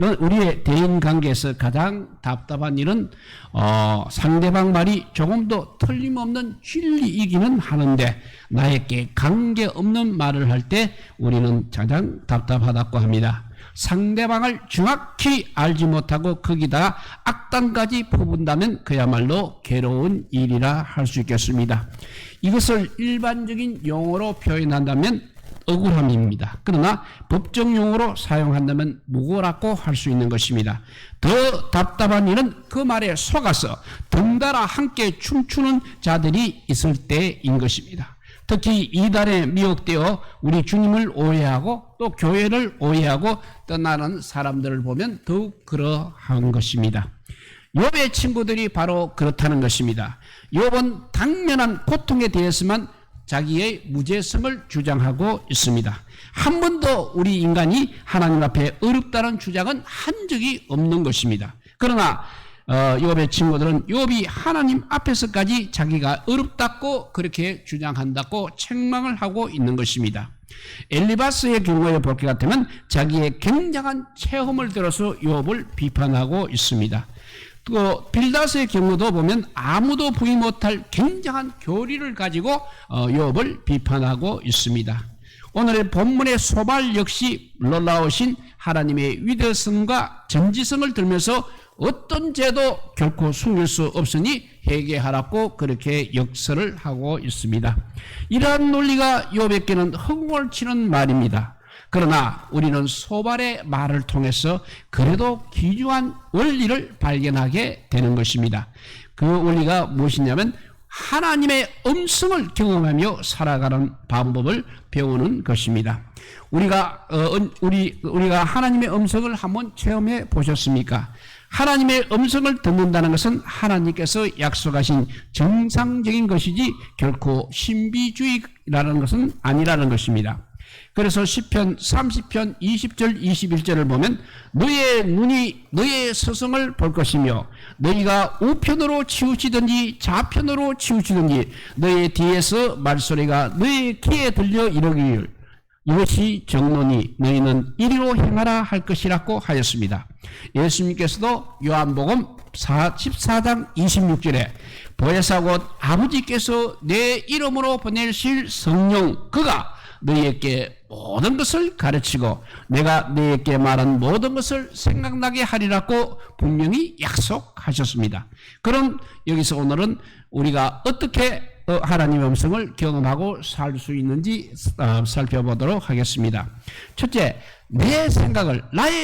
우리의 대인관계에서 가장 답답한 일은 상대방 말이 조금 더 틀림없는 진리이기는 하는데 나에게 관계없는 말을 할 때 우리는 가장 답답하다고 합니다. 상대방을 정확히 알지 못하고 거기다가 악단까지 퍼붓는다면 그야말로 괴로운 일이라 할 수 있겠습니다. 이것을 일반적인 용어로 표현한다면 억울함입니다. 그러나 법정 용어로 사용한다면 무고라고 할 수 있는 것입니다. 더 답답한 일은 그 말에 속아서 덩달아 함께 춤추는 자들이 있을 때인 것입니다. 특히 이단에 미혹되어 우리 주님을 오해하고 또 교회를 오해하고 떠나는 사람들을 보면 더욱 그러한 것입니다. 욥의 친구들이 바로 그렇다는 것입니다. 욥은 당면한 고통에 대해서만 자기의 무죄성을 주장하고 있습니다. 한 번도 우리 인간이 하나님 앞에 어렵다는 주장은 한 적이 없는 것입니다. 그러나 욥의 친구들은 욥이 하나님 앞에서까지 자기가 어렵다고 그렇게 주장한다고 책망을 하고 있는 것입니다. 엘리바스의 경우에 볼 것 같으면 자기의 굉장한 체험을 들어서 욥을 비판하고 있습니다. 또 빌닷의 경우도 보면 아무도 부인 못할 굉장한 교리를 가지고 욥을 비판하고 있습니다. 오늘의 본문의 소발 역시 놀라우신 하나님의 위대성과 전지성을 들면서 어떤 죄도 결코 숨길 수 없으니 회개하라고 그렇게 역설을 하고 있습니다. 이러한 논리가 욥에게는 허공을 치는 말입니다. 그러나 우리는 소발의 말을 통해서 그래도 기묘한 원리를 발견하게 되는 것입니다. 그 원리가 무엇이냐면 하나님의 음성을 경험하며 살아가는 방법을 배우는 것입니다. 우리가 하나님의 음성을 한번 체험해 보셨습니까? 하나님의 음성을 듣는다는 것은 하나님께서 약속하신 정상적인 것이지 결코 신비주의라는 것은 아니라는 것입니다. 그래서 시편 30편 20절 21절을 보면 너의 눈이 너의 서성을 볼 것이며 너희가 우편으로 치우치든지 좌편으로 치우치든지 너의 뒤에서 말소리가 너의 귀에 들려 이르기를 이것이 정론이 너희는 이리로 행하라 할 것이라고 하였습니다. 예수님께서도 요한복음 14장 26절에 보혜사 곧 아버지께서 내 이름으로 보내실 성령 그가 너희에게 모든 것을 가르치고 내가 너희에게 말한 모든 것을 생각나게 하리라고 분명히 약속하셨습니다. 그럼 여기서 오늘은 우리가 어떻게 하나님의 음성을 경험하고 살 수 있는지 살펴보도록 하겠습니다. 첫째, 나의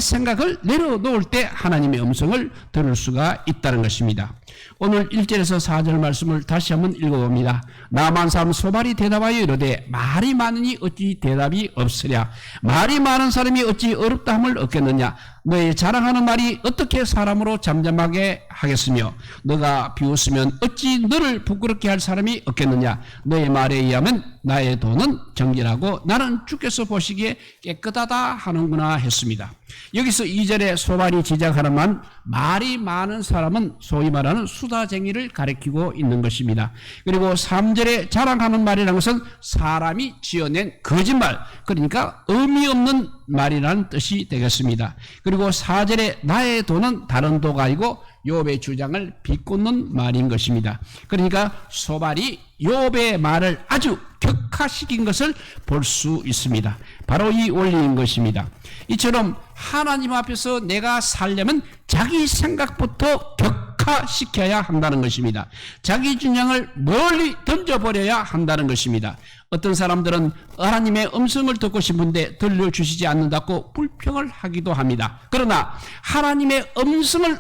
생각을 내려놓을 때 하나님의 음성을 들을 수가 있다는 것입니다. 오늘 1절에서 4절 말씀을 다시 한번 읽어봅니다. 나만 사람 소발이 대답하여 이르되 말이 많으니 어찌 대답이 없으랴. 말이 많은 사람이 어찌 어렵다 함을 얻겠느냐. 너의 자랑하는 말이 어떻게 사람으로 잠잠하게 하겠으며 너가 비웃으면 어찌 너를 부끄럽게 할 사람이 없겠느냐. 너의 말에 의하면 나의 돈은 정결하고 나는 주께서 보시기에 깨끗하다 하는구나 했습니다. 여기서 2절에 소발이 지적하는 말이 많은 사람은 소위 말하는 수다쟁이를 가리키고 있는 것입니다. 그리고 3절에 자랑하는 말이라는 것은 사람이 지어낸 거짓말, 그러니까 의미 없는 말이라는 뜻이 되겠습니다. 그리고 4절에 나의 돈은 다른 도가 아니고 욥의 주장을 비꼬는 말인 것입니다. 그러니까 소발이 욥의 말을 아주 격화시킨 것을 볼 수 있습니다. 바로 이 원리인 것입니다. 이처럼 하나님 앞에서 내가 살려면 자기 생각부터 격화시켜야 한다는 것입니다. 자기 주장을 멀리 던져버려야 한다는 것입니다. 어떤 사람들은 하나님의 음성을 듣고 싶은데 들려주시지 않는다고 불평을 하기도 합니다. 그러나 하나님의 음성을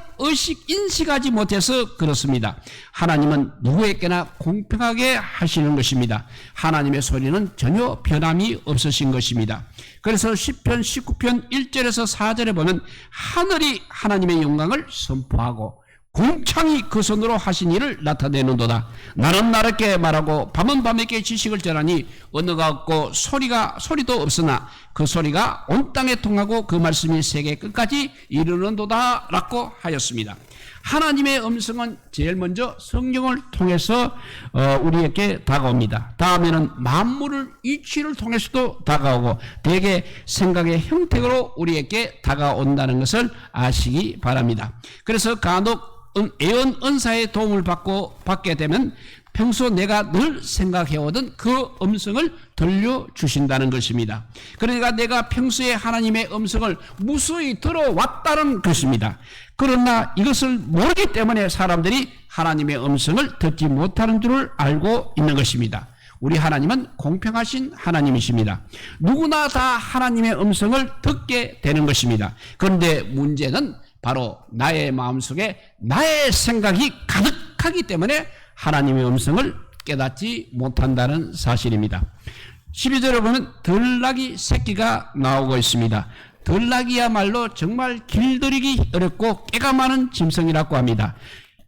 인식하지 못해서 그렇습니다. 하나님은 누구에게나 공평하게 하시는 것입니다. 하나님의 소리는 전혀 변함이 없으신 것입니다. 그래서 시편 19편 1절에서 4절에 보면 하늘이 하나님의 영광을 선포하고 궁창이 그 손으로 하신 일을 나타내는도다. 나는 나답게 말하고 밤은 밤에게 지식을 전하니 언어가 없고 소리도 없으나 그 소리가 온 땅에 통하고 그 말씀이 세계 끝까지 이르는도다 라고 하였습니다. 하나님의 음성은 제일 먼저 성경을 통해서 우리에게 다가옵니다. 다음에는 만물의 이치를 통해서도 다가오고 대개 생각의 형태로 우리에게 다가온다는 것을 아시기 바랍니다. 그래서 간혹 예언 은사의 도움을 받게 되면 평소 내가 늘 생각해오던 그 음성을 들려주신다는 것입니다. 그러니까 내가 평소에 하나님의 음성을 무수히 들어왔다는 것입니다. 그러나 이것을 모르기 때문에 사람들이 하나님의 음성을 듣지 못하는 줄을 알고 있는 것입니다. 우리 하나님은 공평하신 하나님이십니다. 누구나 다 하나님의 음성을 듣게 되는 것입니다. 그런데 문제는 바로 나의 마음속에 나의 생각이 가득하기 때문에 하나님의 음성을 깨닫지 못한다는 사실입니다. 12절에 보면 들나귀 새끼가 나오고 있습니다. 들나귀야말로 정말 길들이기 어렵고 깨가 많은 짐승이라고 합니다.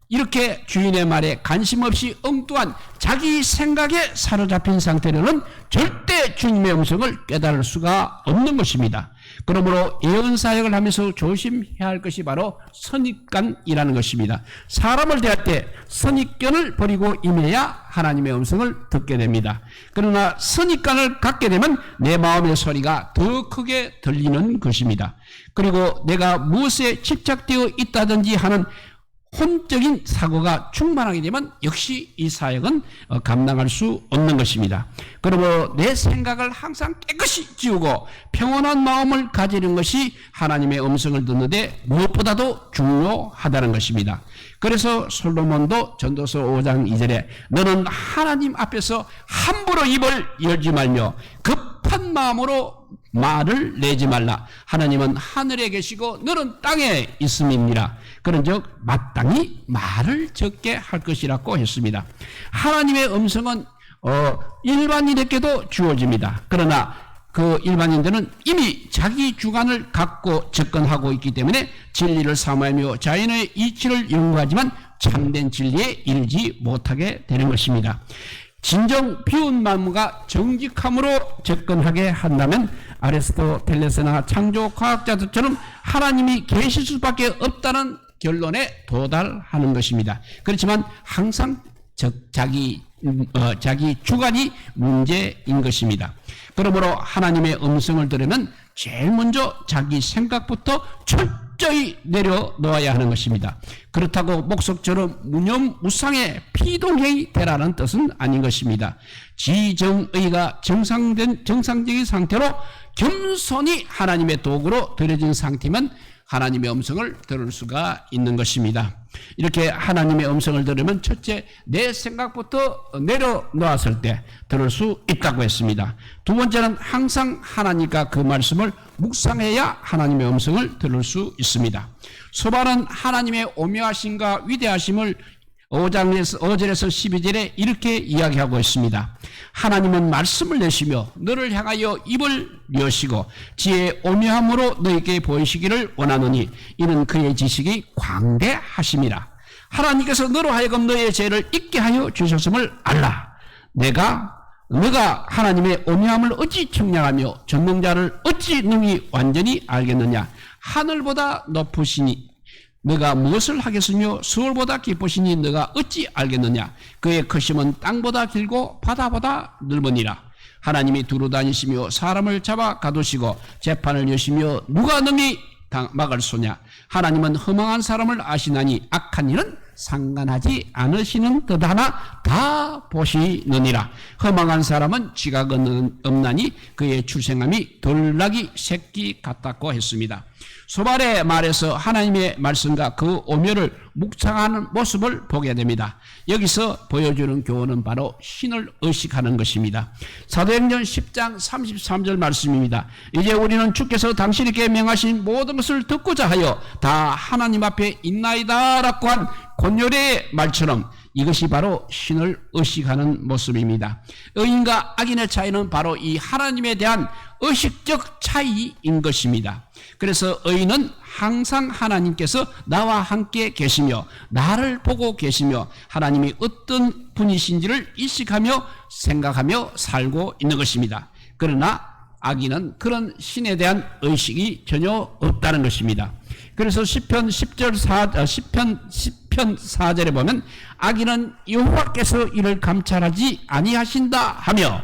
이렇게 주인의 말에 관심 없이 엉뚱한 자기 생각에 사로잡힌 상태로는 절대 주님의 음성을 깨달을 수가 없는 것입니다. 그러므로 예언 사역을 하면서 조심해야 할 것이 바로 선입관이라는 것입니다. 사람을 대할 때 선입견을 버리고 임해야 하나님의 음성을 듣게 됩니다. 그러나 선입관을 갖게 되면 내 마음의 소리가 더 크게 들리는 것입니다. 그리고 내가 무엇에 집착되어 있다든지 하는 혼적인 사고가 충만하게 되면 역시 이 사역은 감당할 수 없는 것입니다. 그러므로 내 생각을 항상 깨끗이 지우고 평온한 마음을 가지는 것이 하나님의 음성을 듣는데 무엇보다도 중요하다는 것입니다. 그래서 솔로몬도 전도서 5장 2절에 너는 하나님 앞에서 함부로 입을 열지 말며 급한 마음으로 말을 내지 말라. 하나님은 하늘에 계시고 너는 땅에 있음이니라. 그런즉 마땅히 말을 적게 할 것이라고 했습니다. 하나님의 음성은 일반인에게도 주어집니다. 그러나 그 일반인들은 이미 자기 주관을 갖고 접근하고 있기 때문에 진리를 사모하며 자연의 이치를 연구하지만 참된 진리에 이르지 못하게 되는 것입니다. 진정 비운 마음과 정직함으로 접근하게 한다면 아리스토텔레스나 창조 과학자들처럼 하나님이 계실 수밖에 없다는 결론에 도달하는 것입니다. 그렇지만 항상 자기 주관이 문제인 것입니다. 그러므로 하나님의 음성을 들으면 제일 먼저 자기 생각부터 철저히 내려놓아야 하는 것입니다. 그렇다고 목석처럼 무념무상의 피동행이 되라는 뜻은 아닌 것입니다. 지정의가 정상적인 상태로 겸손히 하나님의 도구로 들여진 상태면 하나님의 음성을 들을 수가 있는 것입니다. 이렇게 하나님의 음성을 들으면 첫째 내 생각부터 내려놓았을 때 들을 수 있다고 했습니다. 두 번째는 항상 하나님과 그 말씀을 묵상해야 하나님의 음성을 들을 수 있습니다. 소발은 하나님의 오묘하심과 위대하심을 5절에서 12절에 이렇게 이야기하고 있습니다. 하나님은 말씀을 내시며 너를 향하여 입을 여시고 지혜의 오묘함으로 너에게 보이시기를 원하노니 이는 그의 지식이 광대하심이라. 하나님께서 너로 하여금 너의 죄를 잊게 하여 주셨음을 알라. 너가 하나님의 오묘함을 어찌 청량하며 전능자를 어찌 능히 완전히 알겠느냐. 하늘보다 높으시니 너가 무엇을 하겠으며 수월보다 깊으시니 너가 어찌 알겠느냐. 그의 크심은 땅보다 길고 바다보다 넓으니라. 하나님이 두루 다니시며 사람을 잡아 가두시고 재판을 여시며 누가 능히 막을 소냐. 하나님은 허망한 사람을 아시나니 악한 일은 상관하지 않으시는 것 하나 다 보시느니라. 허망한 사람은 지각은 없나니 그의 출생함이 들나귀 새끼 같다고 했습니다. 소발의 말에서 하나님의 말씀과 그 오묘를 묵상하는 모습을 보게 됩니다. 여기서 보여주는 교훈은 바로 신을 의식하는 것입니다. 사도행전 10장 33절 말씀입니다. 이제 우리는 주께서 당신에게 명하신 모든 것을 듣고자 하여 다 하나님 앞에 있나이다 라고 한 곤요리의 말처럼 이것이 바로 신을 의식하는 모습입니다. 의인과 악인의 차이는 바로 이 하나님에 대한 의식적 차이인 것입니다. 그래서 의인은 항상 하나님께서 나와 함께 계시며 나를 보고 계시며 하나님이 어떤 분이신지를 인식하며 생각하며 살고 있는 것입니다. 그러나 악인은 그런 신에 대한 의식이 전혀 없다는 것입니다. 그래서 시편 10편 4절에 보면 악인은 여호와께서 이를 감찰하지 아니하신다 하며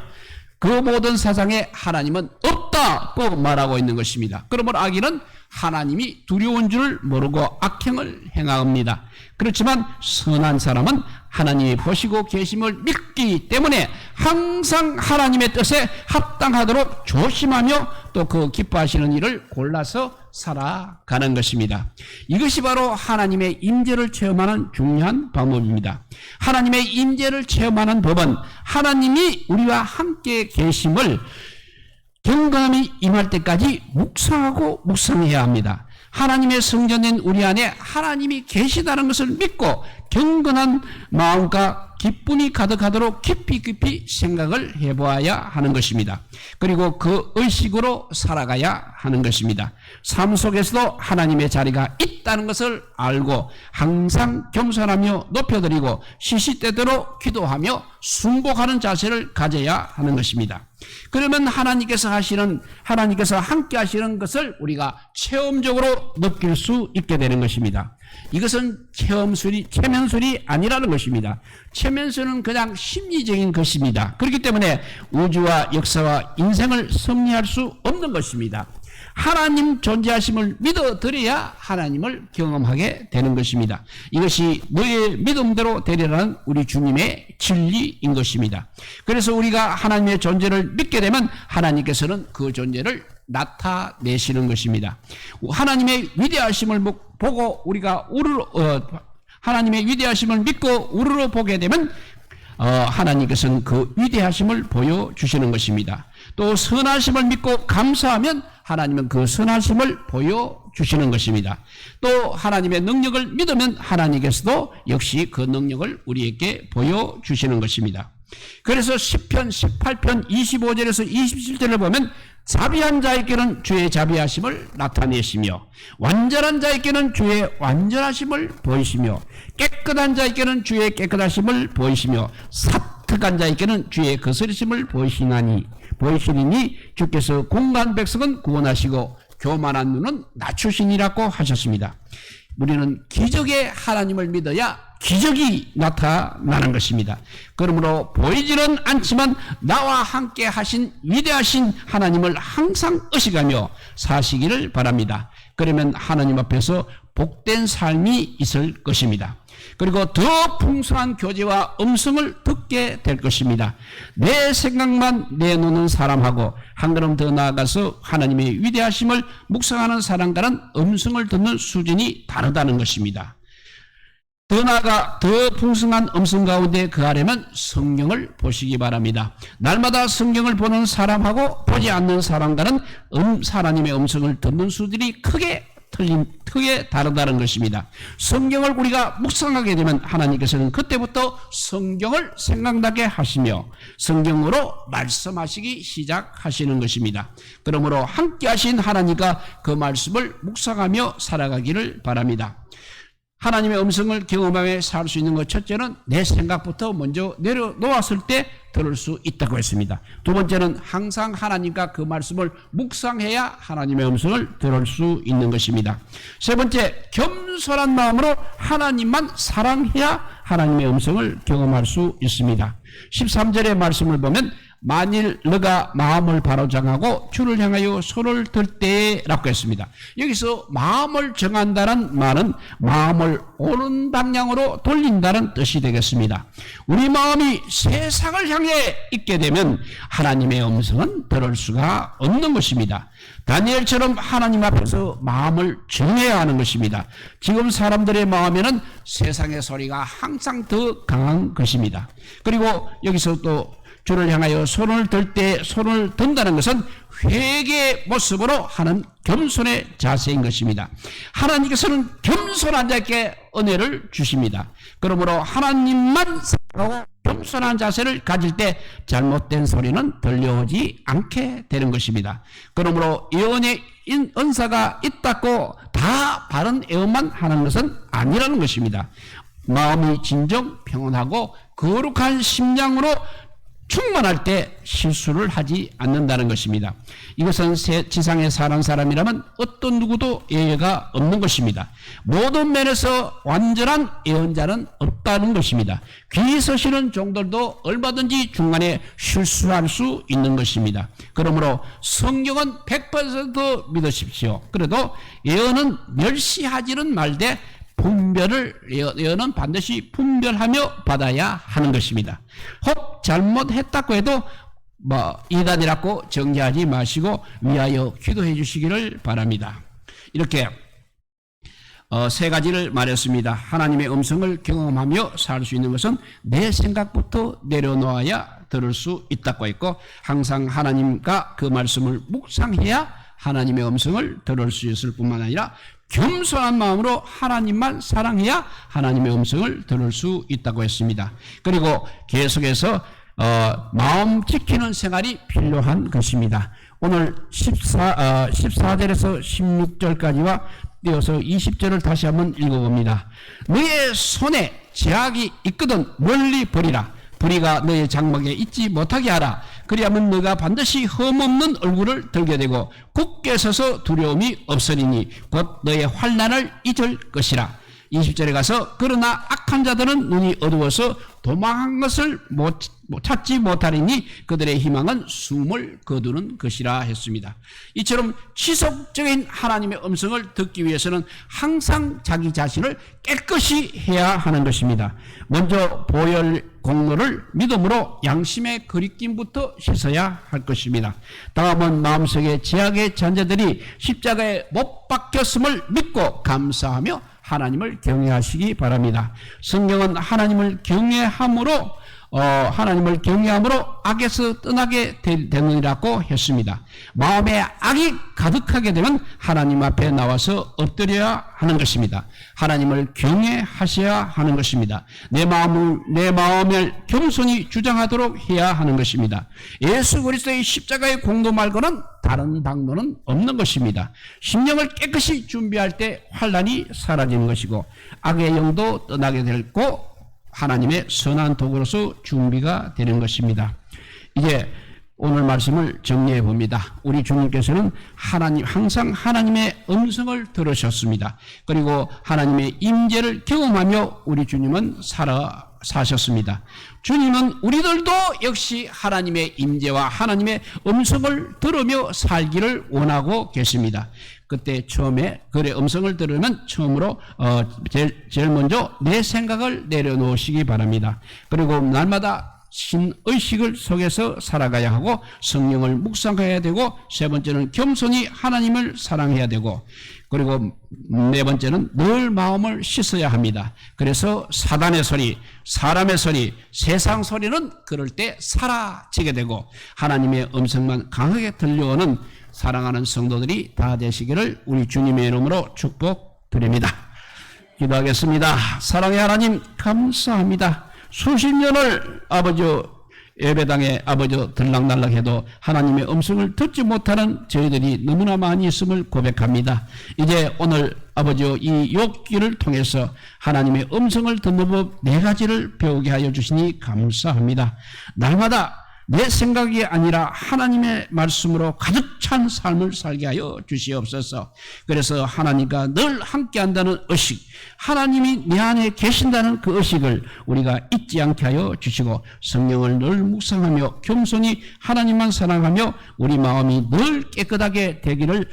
그 모든 사상에 하나님은 없다고 말하고 있는 것입니다. 그러므로 악인은 하나님이 두려운 줄 모르고 악행을 행합니다. 그렇지만 선한 사람은 하나님이 보시고 계심을 믿기 때문에 항상 하나님의 뜻에 합당하도록 조심하며 또 그 기뻐하시는 일을 골라서 살아가는 것입니다. 이것이 바로 하나님의 임재를 체험하는 중요한 방법입니다. 하나님의 임재를 체험하는 법은 하나님이 우리와 함께 계심을 경건함이 임할 때까지 묵상하고 묵상해야 합니다. 하나님의 성전인 우리 안에 하나님이 계시다는 것을 믿고 경건한 마음과 기쁨이 가득하도록 깊이 생각을 해보아야 하는 것입니다. 그리고 그 의식으로 살아가야 하는 것입니다. 삶 속에서도 하나님의 자리가 있다는 것을 알고 항상 겸손하며 높여드리고 시시때때로 기도하며 순복하는 자세를 가져야 하는 것입니다. 그러면 하나님께서 함께 하시는 것을 우리가 체험적으로 느낄 수 있게 되는 것입니다. 이것은 체면술이 아니라는 것입니다. 체면술은 그냥 심리적인 것입니다. 그렇기 때문에 우주와 역사와 인생을 섭리할 수 없는 것입니다. 하나님 존재하심을 믿어드려야 하나님을 경험하게 되는 것입니다. 이것이 너의 믿음대로 되리라는 우리 주님의 진리인 것입니다. 그래서 우리가 하나님의 존재를 믿게 되면 하나님께서는 그 존재를 나타내시는 것입니다. 하나님의 위대하심을 보고 우리가 하나님의 위대하심을 믿고 우러러 보게 되면 하나님께서는 그 위대하심을 보여주시는 것입니다. 또 선하심을 믿고 감사하면 하나님은 그 선하심을 보여주시는 것입니다. 또 하나님의 능력을 믿으면 하나님께서도 역시 그 능력을 우리에게 보여주시는 것입니다. 그래서 시편 18편 25절에서 27절을 보면 자비한 자에게는 주의 자비하심을 나타내시며 완전한 자에게는 주의 완전하심을 보이시며 깨끗한 자에게는 주의 깨끗하심을 보이시며 사특한 자에게는 주의 거스리심을 보이시니 주께서 공간 백성은 구원하시고 교만한 눈은 낮추시니라고 하셨습니다. 우리는 기적의 하나님을 믿어야 기적이 나타나는 것입니다. 그러므로 보이지는 않지만 나와 함께 하신 위대하신 하나님을 항상 의식하며 사시기를 바랍니다. 그러면 하나님 앞에서 복된 삶이 있을 것입니다. 그리고 더 풍성한 교제와 음성을 듣게 될 것입니다. 내 생각만 내놓는 사람하고 한 걸음 더 나아가서 하나님의 위대하심을 묵상하는 사람과는 음성을 듣는 수준이 다르다는 것입니다. 더 나아가 더 풍성한 음성 가운데 거하려면 성경을 보시기 바랍니다. 날마다 성경을 보는 사람하고 보지 않는 사람과는 하나님의 음성을 듣는 수준이 크게 다르다는 것입니다. 성경을 우리가 묵상하게 되면 하나님께서는 그때부터 성경을 생각나게 하시며 성경으로 말씀하시기 시작하시는 것입니다. 그러므로 함께 하신 하나님과 그 말씀을 묵상하며 살아가기를 바랍니다. 하나님의 음성을 경험하며 살 수 있는 것, 첫째는 내 생각부터 먼저 내려놓았을 때 들을 수 있다고 했습니다. 두 번째는 항상 하나님과 그 말씀을 묵상해야 하나님의 음성을 들을 수 있는 것입니다. 세 번째, 겸손한 마음으로 하나님만 사랑해야 하나님의 음성을 경험할 수 있습니다. 13절의 말씀을 보면 만일 너가 마음을 바로정하고 주를 향하여 손을 들 때라고 했습니다. 여기서 마음을 정한다는 말은 마음을 옳은 방향으로 돌린다는 뜻이 되겠습니다. 우리 마음이 세상을 향해 있게 되면 하나님의 음성은 들을 수가 없는 것입니다. 다니엘처럼 하나님 앞에서 마음을 정해야 하는 것입니다. 지금 사람들의 마음에는 세상의 소리가 항상 더 강한 것입니다. 그리고 여기서 또 주를 향하여 손을 들 때 손을 든다는 것은 회개의 모습으로 하는 겸손의 자세인 것입니다. 하나님께서는 겸손한 자에게 은혜를 주십니다. 그러므로 하나님만 사랑하고 겸손한 자세를 가질 때 잘못된 소리는 들려오지 않게 되는 것입니다. 그러므로 예언의 은사가 있다고 다 바른 예언만 하는 것은 아니라는 것입니다. 마음이 진정 평온하고 거룩한 심령으로 충만할 때 실수를 하지 않는다는 것입니다. 이것은 지상에 사는 사람이라면 어떤 누구도 예외가 없는 것입니다. 모든 면에서 완전한 예언자는 없다는 것입니다. 귀 서시는 종들도 얼마든지 중간에 실수할 수 있는 것입니다. 그러므로 성경은 100% 믿으십시오. 그래도 예언은 멸시하지는 말되 예언은 반드시 분별하며 받아야 하는 것입니다. 혹 잘못했다고 해도 이단이라고 정죄하지 마시고 위하여 기도해 주시기를 바랍니다. 이렇게 세 가지를 말했습니다. 하나님의 음성을 경험하며 살 수 있는 것은 내 생각부터 내려놓아야 들을 수 있다고 했고, 항상 하나님과 그 말씀을 묵상해야 하나님의 음성을 들을 수 있을 뿐만 아니라 겸손한 마음으로 하나님만 사랑해야 하나님의 음성을 들을 수 있다고 했습니다. 그리고 계속해서 마음 지키는 생활이 필요한 것입니다. 오늘 14절에서 16절까지와 띄어서 20절을 다시 한번 읽어봅니다. 너의 손에 제약이 있거든 멀리 버리라. 불의가 너의 장막에 있지 못하게 하라. 그리하면 너가 반드시 흠없는 얼굴을 들게 되고 굳게 서서 두려움이 없으리니 곧 너의 환난을 잊을 것이라. 20절에 가서 그러나 악한 자들은 눈이 어두워서 도망한 것을 찾지 못하리니 그들의 희망은 숨을 거두는 것이라 했습니다. 이처럼 지속적인 하나님의 음성을 듣기 위해서는 항상 자기 자신을 깨끗이 해야 하는 것입니다. 먼저 보혈 공로를 믿음으로 양심의 거리낌부터 씻어야 할 것입니다. 다음은 마음속에 죄악의 잔재들이 십자가에 못 박혔음을 믿고 감사하며 하나님을 경외하시기 바랍니다. 성경은 하나님을 경외함으로 악에서 떠나게 되느니라고 했습니다. 마음에 악이 가득하게 되면 하나님 앞에 나와서 엎드려야 하는 것입니다. 하나님을 경외하셔야 하는 것입니다. 내 마음을 겸손히 주장하도록 해야 하는 것입니다. 예수 그리스도의 십자가의 공도 말고는 다른 방도는 없는 것입니다. 심령을 깨끗이 준비할 때 환난이 사라지는 것이고 악의 영도 떠나게 되고 하나님의 선한 도구로서 준비가 되는 것입니다. 이제 오늘 말씀을 정리해 봅니다. 우리 주님께서는 항상 하나님의 음성을 들으셨습니다. 그리고 하나님의 임재를 경험하며 우리 주님은 사셨습니다. 주님은 우리들도 역시 하나님의 임재와 하나님의 음성을 들으며 살기를 원하고 계십니다. 그때 처음에 그의 음성을 들으면 처음으로 제일 먼저 내 생각을 내려놓으시기 바랍니다. 그리고 날마다 신의식을 속에서 살아가야 하고 성령을 묵상해야 되고 세 번째는 겸손히 하나님을 사랑해야 되고 그리고 네 번째는 늘 마음을 씻어야 합니다. 그래서 사단의 소리, 사람의 소리, 세상 소리는 그럴 때 사라지게 되고 하나님의 음성만 강하게 들려오는 사랑하는 성도들이 다 되시기를 우리 주님의 이름으로 축복드립니다. 기도하겠습니다. 사랑의 하나님 감사합니다. 수십 년을 아버지 예배당에 아버지 들락날락해도 하나님의 음성을 듣지 못하는 저희들이 너무나 많이 있음을 고백합니다. 이제 오늘 아버지 이 욕기를 통해서 하나님의 음성을 듣는 법 네 가지를 배우게 하여 주시니 감사합니다. 날마다 내 생각이 아니라 하나님의 말씀으로 가득 찬 삶을 살게 하여 주시옵소서. 그래서 하나님과 늘 함께한다는 의식, 하나님이 내 안에 계신다는 그 의식을 우리가 잊지 않게 하여 주시고 성령을 늘 묵상하며 겸손히 하나님만 사랑하며 우리 마음이 늘 깨끗하게 되기를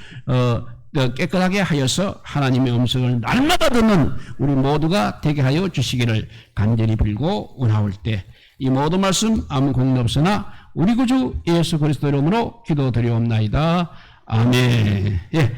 깨끗하게 하여서 하나님의 음성을 날마다 듣는 우리 모두가 되게 하여 주시기를 간절히 빌고 원하올 때 이 모든 말씀 아무 공도 없으나 우리 구주 예수 그리스도 이름으로 기도드리옵나이다. 아멘. 예.